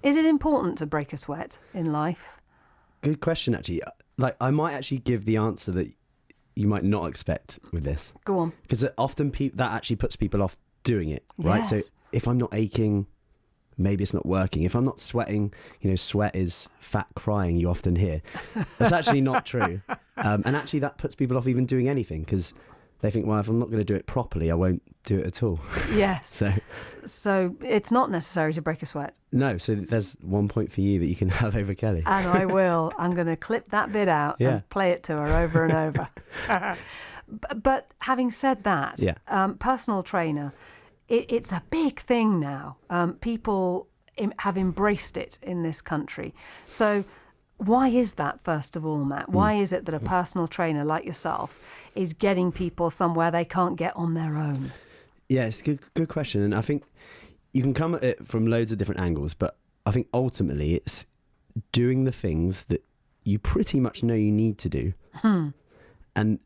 Is it important to break a sweat in life? Good question, actually. Like, I might actually give the answer that you might not expect with this. Go on. Because often that actually puts people off doing it, right? Yes. So if I'm not aching, maybe it's not working. If I'm not sweating, sweat is fat crying, you often hear. That's actually not true. And actually that puts people off even doing anything, because they think, well, if I'm not going to do it properly, I won't do it at all. Yes. So it's not necessary to break a sweat. No, so there's 1 point for you that you can have over Kelly. And I will. I'm going to clip that bit out and play it to her over and over. But having said that, personal trainer, it's a big thing now. People have embraced it in this country. So why is that, first of all, Matt? Why is it that a personal trainer like yourself is getting people somewhere they can't get on their own? Yeah, it's a good question. And I think you can come at it from loads of different angles, but I think ultimately it's doing the things that you pretty much know you need to do. And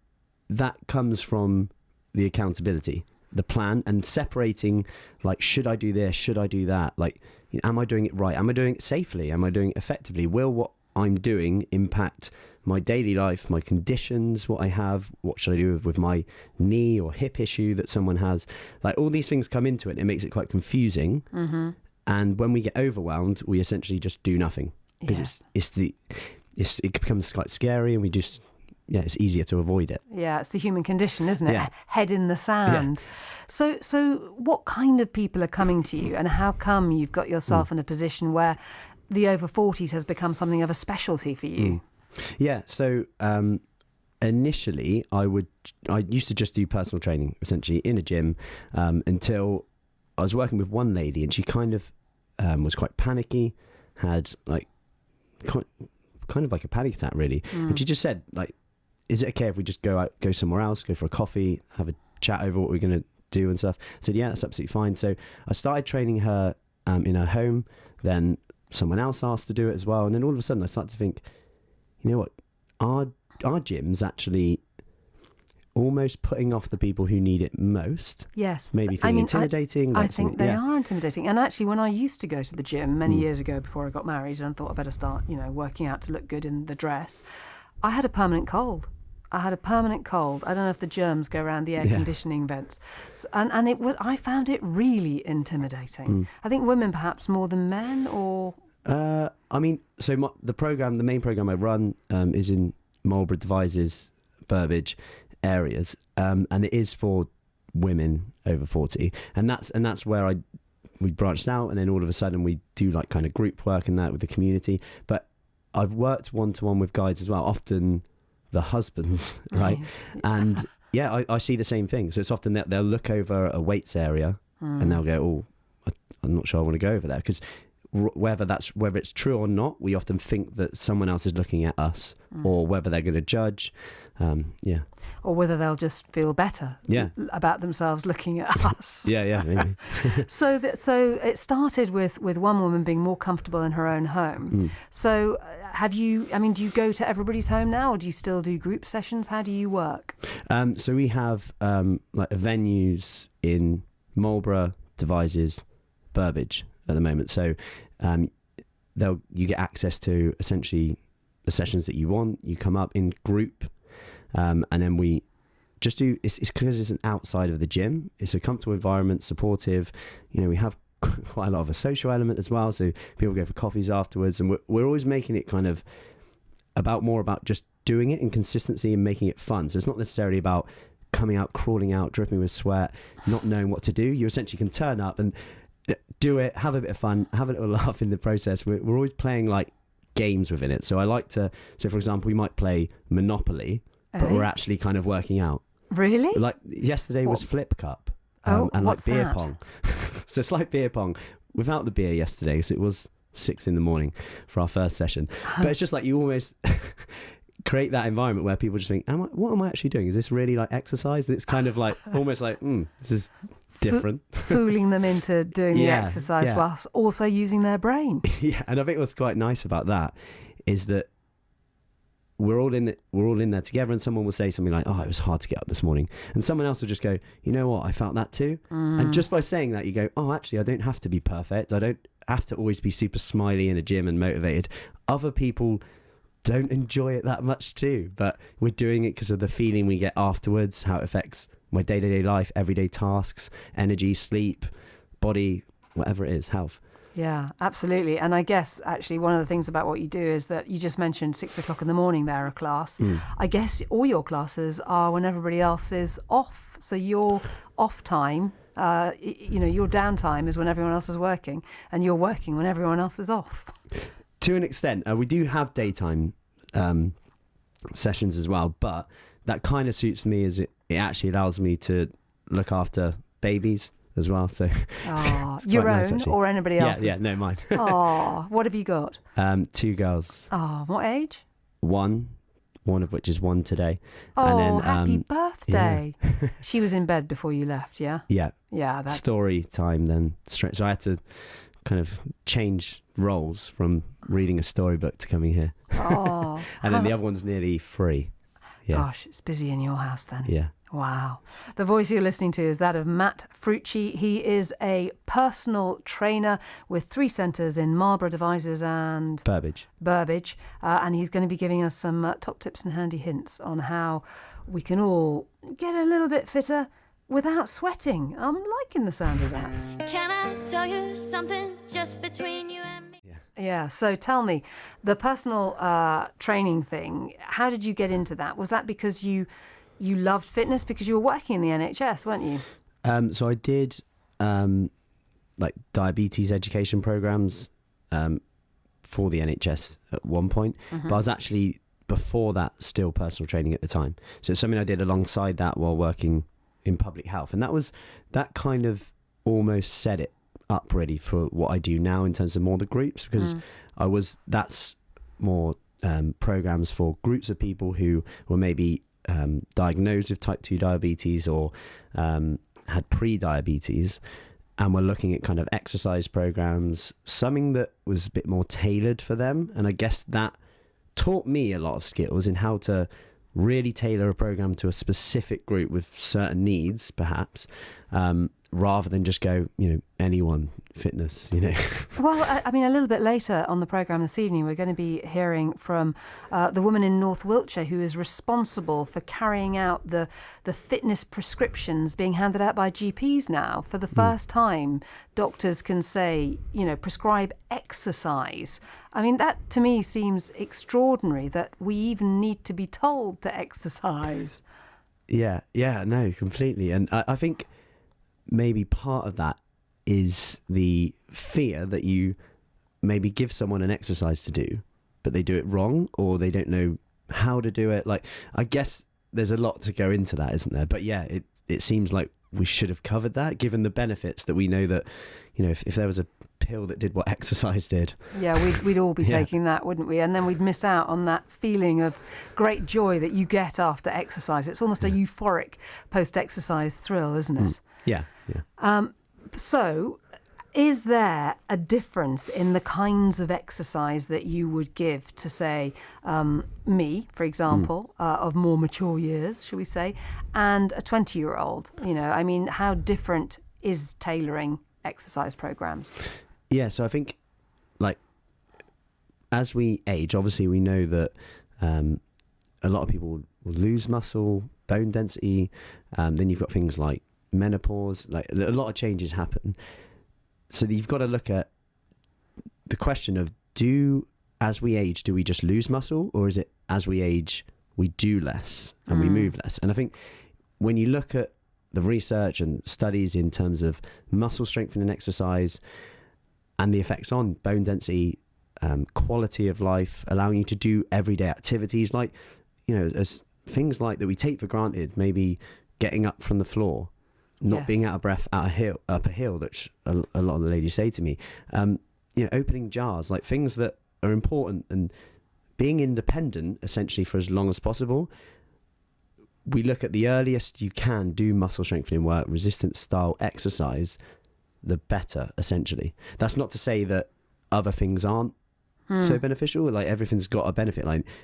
that comes from the accountability, the plan, and separating, like, should I do this? Should I do that? Like, am I doing it right? Am I doing it safely? Am I doing it effectively? Will what I'm doing impact my daily life, my conditions, what I have? What should I do with my knee or hip issue that someone has? Like, all these things come into it. It makes it quite confusing. And when we get overwhelmed, we essentially just do nothing, because it becomes quite scary, and we just, it's easier to avoid it. Yeah, it's the human condition, isn't it? Yeah. Head in the sand. Yeah. So what kind of people are coming to you, and how come you've got yourself in a position where the over 40s has become something of a specialty for you? Yeah, so initially I used to just do personal training, essentially, in a gym, until I was working with one lady, and she kind of was quite panicky, had like kind of like a panic attack, really. And she just said, like, is it okay if we just go somewhere else, go for a coffee, have a chat over what we're going to do and stuff? I said, yeah, that's absolutely fine. So I started training her in her home. Then someone else asked to do it as well. And then all of a sudden I started to think, you know what, our gym's actually almost putting off the people who need it most. Yes. Maybe feeling intimidating. I think they are intimidating. And actually, when I used to go to the gym many years ago before I got married and thought I better start, working out to look good in the dress, I had a permanent cold. I don't know if the germs go around the air conditioning vents. And I found it really intimidating. I think women perhaps more than men, or... the main program I run is in Marlborough, Devizes, Burbage areas, and it is for women over 40, and that's where we branched out, and then all of a sudden we do like kind of group work and that with the community. But I've worked one-to-one with guys as well, often the husbands, right? And I see the same thing. So it's often that they'll look over a weights area and they'll go, I'm not sure I want to go over there, because whether it's true or not, we often think that someone else is looking at us, or whether they're going to judge, or whether they'll just feel better about themselves looking at us. Maybe. So it started with one woman being more comfortable in her own home. So do you go to everybody's home now, or do you still do group sessions? How do you work? So we have like venues in Marlborough, Devizes, Burbage at the moment. So you get access to essentially the sessions that you want. You come up in group, and then we just do, it's because it's an outside of the gym. It's a comfortable environment, supportive. We have quite a lot of a social element as well. So people go for coffees afterwards, and we're always making it kind of more about just doing it in consistency and making it fun. So it's not necessarily about coming out, crawling out, dripping with sweat, not knowing what to do. You essentially can turn up and do it, have a bit of fun, have a little laugh in the process. We're always playing like games within it. So I like to, for example, we might play Monopoly, but we're actually kind of working out. Really? Like yesterday was Flip Cup. And what's like beer that? pong. So it's like beer pong without the beer yesterday. So it was 6 a.m. for our first session. But it's just like you almost create that environment where people just think, what am I actually doing? Is this really like exercise? And it's kind of like almost like, this is different. Fooling them into doing the exercise whilst also using their brain. Yeah, and I think what's quite nice about that is that we're all in there together, and someone will say something like, it was hard to get up this morning, and someone else will just go, you know what, I felt that too. And just by saying that, you go, actually I don't have to be perfect, I don't have to always be super smiley in a gym and motivated. Other people don't enjoy it that much too, but we're doing it because of the feeling we get afterwards, how it affects my day-to-day life, everyday tasks, energy, sleep, body, whatever it is, health. Yeah, absolutely. And I guess actually one of the things about what you do is that you just mentioned 6 o'clock in the morning there, a class. I guess all your classes are when everybody else is off. So your off time, your downtime is when everyone else is working, and you're working when everyone else is off. To an extent, we do have daytime sessions as well, but that kind of suits me as it actually allows me to look after babies as well. So your own nice, or anybody else's? Yeah, no, mine. What have you got? 2 girls. What age? One of which is 1 today. And then, happy birthday. Yeah. She was in bed before you left, yeah? Yeah. That's story time then. Straight. So I had to kind of change roles from reading a storybook to coming here. And then the other one's nearly 3. Yeah. Gosh, it's busy in your house then. Yeah. Wow. The voice you're listening to is that of Matt Fruci. He is a personal trainer with 3 centres in Marlborough, Devizes and Burbage. And he's going to be giving us some top tips and handy hints on how we can all get a little bit fitter without sweating. I'm liking the sound of that. Can I tell you something just between you and me? Yeah, so tell me, the personal training thing, how did you get into that? Was that because you loved fitness because you were working in the NHS, weren't you? So I did like diabetes education programs for the NHS at one point, but I was actually, before that, still personal training at the time. So it's something I did alongside that while working in public health, and that kind of almost set it up ready for what I do now in terms of more the groups, because that's more programs for groups of people who were maybe diagnosed with type 2 diabetes or had pre-diabetes, and we're looking at kind of exercise programs, something that was a bit more tailored for them. And I guess that taught me a lot of skills in how to really tailor a program to a specific group with certain needs, perhaps, rather than just go, anyone fitness, Well, I mean, a little bit later on the programme this evening, we're going to be hearing from the woman in North Wiltshire who is responsible for carrying out the fitness prescriptions being handed out by GPs now. For the first time, doctors can say, prescribe exercise. I mean, that to me seems extraordinary that we even need to be told to exercise. Yeah, no, completely. And I think maybe part of that is the fear that you maybe give someone an exercise to do, but they do it wrong, or they don't know how to do it. Like, I guess there's a lot to go into that, isn't there? But yeah, it seems like we should have covered that, given the benefits that we know that, if there was a pill that did what exercise did. Yeah, we'd all be taking that, wouldn't we? And then we'd miss out on that feeling of great joy that you get after exercise. It's almost a euphoric post-exercise thrill, isn't it? Yeah. So, is there a difference in the kinds of exercise that you would give to, say, me, for example, of more mature years, shall we say, and a 20-year-old? I mean, how different is tailoring exercise programs? Yeah, so I think, as we age, obviously we know that a lot of people will lose muscle, bone density, then you've got things like menopause, a lot of changes happen. So you've got to look at the question of, as we age, do we just lose muscle, or is it as we age, we do less and we move less? And I think when you look at the research and studies in terms of muscle strengthening exercise and the effects on bone density, quality of life, allowing you to do everyday activities as things like that we take for granted, maybe getting up from the floor, not being out of breath up a hill, which a lot of the ladies say to me, opening jars, like things that are important, and being independent essentially for as long as possible. We look at the earliest you can do muscle strengthening work, resistance style exercise, the better, essentially. That's not to say that other things aren't so beneficial, everything's got a benefit,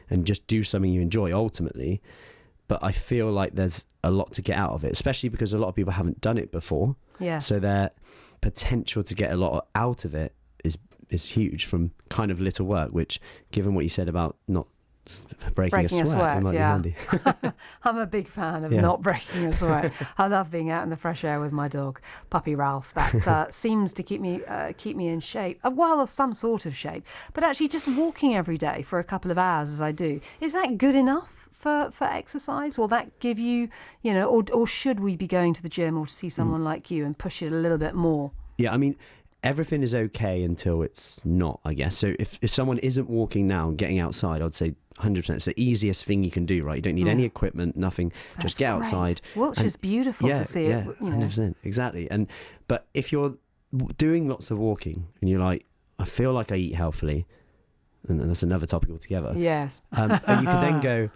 and just do something you enjoy ultimately. But I feel like there's a lot to get out of it, especially because a lot of people haven't done it before. Yes. So their potential to get a lot out of it is huge from kind of little work, which, given what you said about not breaking a sweat, it might be handy. I'm a big fan of not breaking a sweat. I love being out in the fresh air with my dog, Puppy Ralph. That seems to keep me in shape, of some sort of shape. But actually, just walking every day for a couple of hours, as I do, is that good enough for exercise? Will that give you, or should we be going to the gym or to see someone like you and push it a little bit more? Yeah, I mean, everything is okay until it's not, I guess. So if someone isn't walking now and getting outside, I'd say 100%. It's the easiest thing you can do, right? You don't need any equipment, nothing. Just get outside. Wiltshire's beautiful to see it. 100%, exactly. But if you're doing lots of walking and you're like, I feel like I eat healthily, and that's another topic altogether. Yes. And you could then go,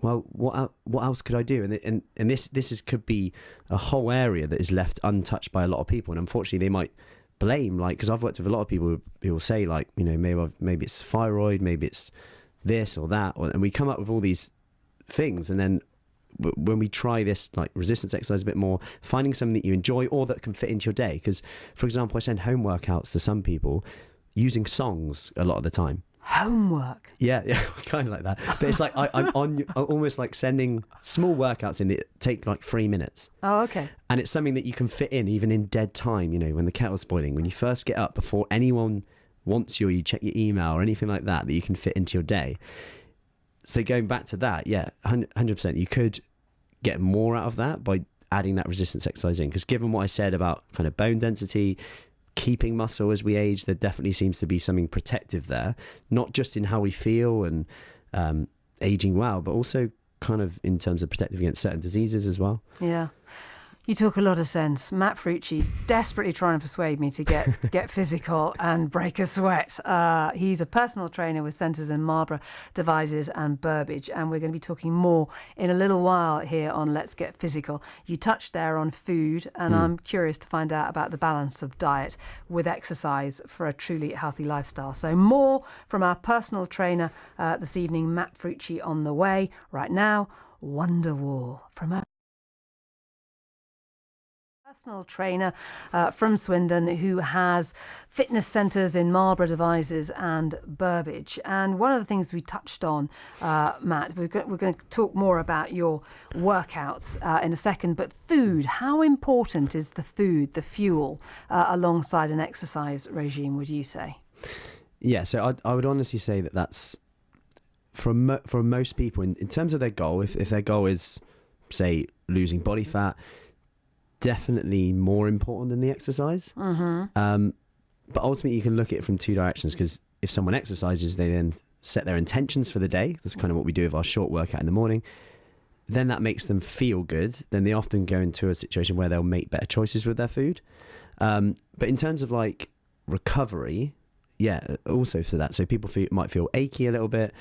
well, what else could I do? And this could be a whole area that is left untouched by a lot of people. And unfortunately, they might blame, like, because I've worked with a lot of people who will say, like, maybe it's thyroid, maybe it's this or that, and we come up with all these things, and then when we try this like resistance exercise a bit more, finding something that you enjoy or that can fit into your day. Because, for example, I send home workouts to some people using songs a lot of the time. Homework. Yeah, kind of like that. But it's like I'm almost like sending small workouts in that take like 3 minutes. Oh, okay. And it's something that you can fit in even in dead time, when the kettle's boiling, when you first get up before anyone wants you, or you check your email or anything like that you can fit into your day. So going back to that, 100%, you could get more out of that by adding that resistance exercise in. Because given what I said about kind of bone density, keeping muscle as we age, there definitely seems to be something protective there, not just in how we feel and aging well, but also kind of in terms of protective against certain diseases as well. Yeah. You talk a lot of sense. Matt Fruci desperately trying to persuade me to get physical and break a sweat. He's a personal trainer with centres in Marlborough, Devizes and Burbage, and we're going to be talking more in a little while here on Let's Get Physical. You touched there on food, and I'm curious to find out about the balance of diet with exercise for a truly healthy lifestyle. So more from our personal trainer this evening, Matt Fruci, on the way. Right now, Wonderwall from our personal trainer from Swindon, who has fitness centres in Marlborough, Devizes and Burbage. And one of the things we touched on, Matt, we're going to talk more about your workouts in a second, but food, how important is the food, the fuel, alongside an exercise regime, would you say? Yeah, so I would honestly say that's, for most people, in terms of their goal, if their goal is, say, losing body fat, definitely more important than the exercise. Mm-hmm. But ultimately, you can look at it from two directions, because if someone exercises, they then set their intentions for the day. That's kind of what we do with our short workout in the morning. Then that makes them feel good. Then they often go into a situation where they'll make better choices with their food. But in terms of like recovery, also for that. So people might feel achy a little bit.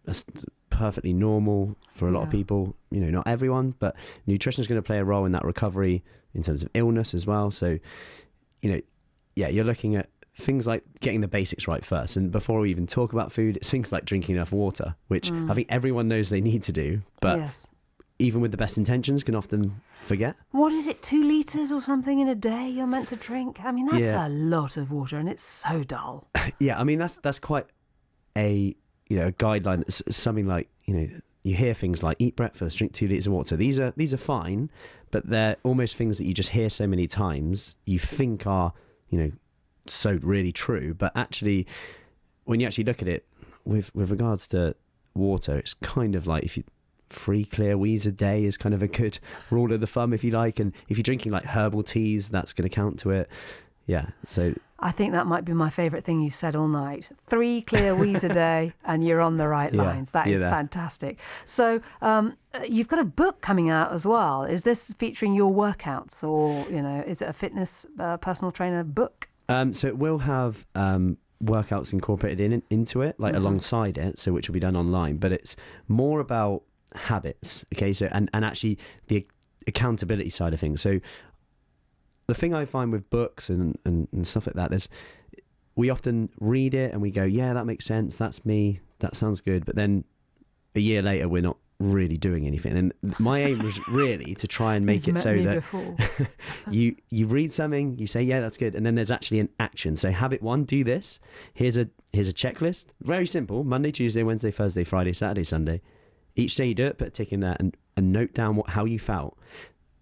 That's perfectly normal for a lot of people, not everyone, but nutrition is going to play a role in that recovery in terms of illness as well. So, you're looking at things like getting the basics right first. And before we even talk about food, it's things like drinking enough water, which I think everyone knows they need to do, but even with the best intentions can often forget. What is it, 2 litres or something in a day you're meant to drink? I mean, that's a lot of water, and it's so dull. Yeah, I mean, that's quite a guideline. That's something like, you hear things like eat breakfast, drink 2 litres of water. These are fine, but they're almost things that you just hear so many times, you think are, so really true. But actually, when you actually look at it with regards to water, it's kind of like if you 3 clear wheeze a day is kind of a good rule of the thumb, if you like. And if you're drinking like herbal teas, that's going to count to it. Yeah, so I think that might be my favourite thing you've said all night. 3 clear wheeze a day and you're on the right lines. That is fantastic. So you've got a book coming out as well. Is this featuring your workouts, or, is it a fitness personal trainer book? So it will have workouts incorporated into it, like alongside it, so which will be done online. But it's more about habits, okay? So and actually the accountability side of things. So the thing I find with books and stuff like that, we often read it and we go, yeah, that makes sense, that's me, that sounds good. But then a year later, we're not really doing anything. And my aim was really to try and make it so that you read something, you say, yeah, that's good, and then there's actually an action. So habit 1, do this. Here's a checklist. Very simple. Monday, Tuesday, Wednesday, Thursday, Friday, Saturday, Sunday. Each day you do it, put a tick in there and note down how you felt.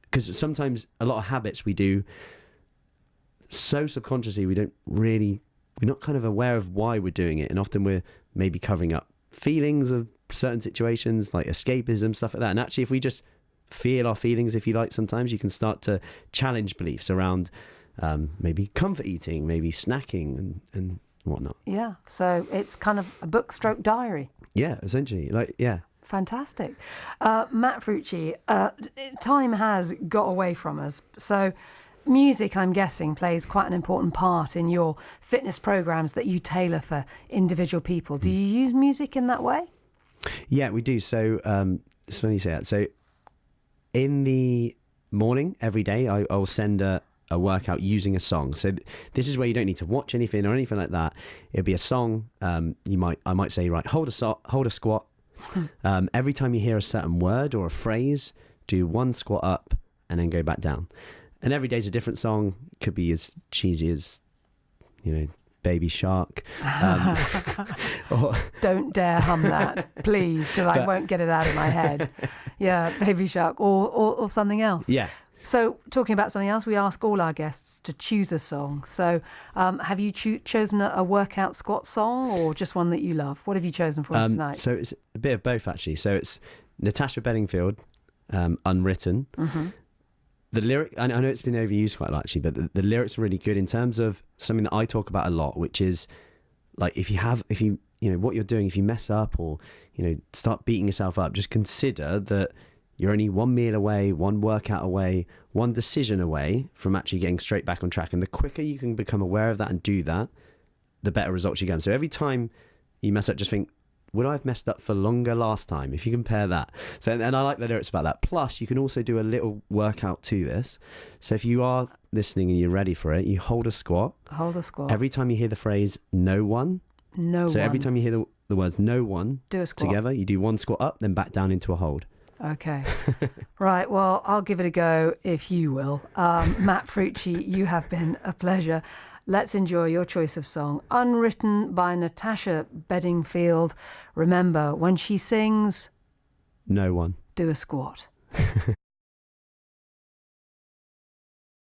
Because sometimes a lot of habits we do so subconsciously, we're not kind of aware of why we're doing it. And often we're maybe covering up feelings of certain situations like escapism, stuff like that. And actually, if we just feel our feelings, if you like, sometimes you can start to challenge beliefs around maybe comfort eating, maybe snacking and whatnot. Yeah. So it's kind of a book stroke diary. Yeah, essentially. Like, yeah. Fantastic. Matt Fruci, time has got away from us. So music, I'm guessing, plays quite an important part in your fitness programs that you tailor for individual people. Do you use music in that way? Yeah, we do. So it's funny you say that. So in the morning, every day, I'll send a workout using a song. So this is where you don't need to watch anything or anything like that. It'll be a song. I might say, right, hold a squat. Every time you hear a certain word or a phrase, do 1 squat up and then go back down. And every day's a different song. Could be as cheesy as, Baby Shark. Or don't dare hum that, please, because I won't get it out of my head. Yeah, Baby Shark or something else. Yeah. So talking about something else, we ask all our guests to choose a song. So have you chosen a workout squat song or just one that you love? What have you chosen for us tonight? So it's a bit of both, actually. So it's Natasha Bedingfield, Unwritten. Mm-hmm. The lyric, I know it's been overused quite a lot, actually, but the lyrics are really good in terms of something that I talk about a lot, which is like if you what you're doing, if you mess up or, start beating yourself up, just consider that you're only 1 meal away, 1 workout away, 1 decision away from actually getting straight back on track. And the quicker you can become aware of that and do that, the better results you get. So every time you mess up, just think, would I have messed up for longer last time? If you compare that. So, and I like the lyrics about that. Plus, you can also do a little workout to this. So if you are listening and you're ready for it, you hold a squat. Hold a squat. Every time you hear the phrase, no one. So every time you hear the words, no one. Do a squat. Together, you do 1 squat up, then back down into a hold. Okay. Right. Well, I'll give it a go if you will. Matt Fruci, you have been a pleasure. Let's enjoy your choice of song, Unwritten by Natasha Bedingfield. Remember, when she sings, no one. Do a squat.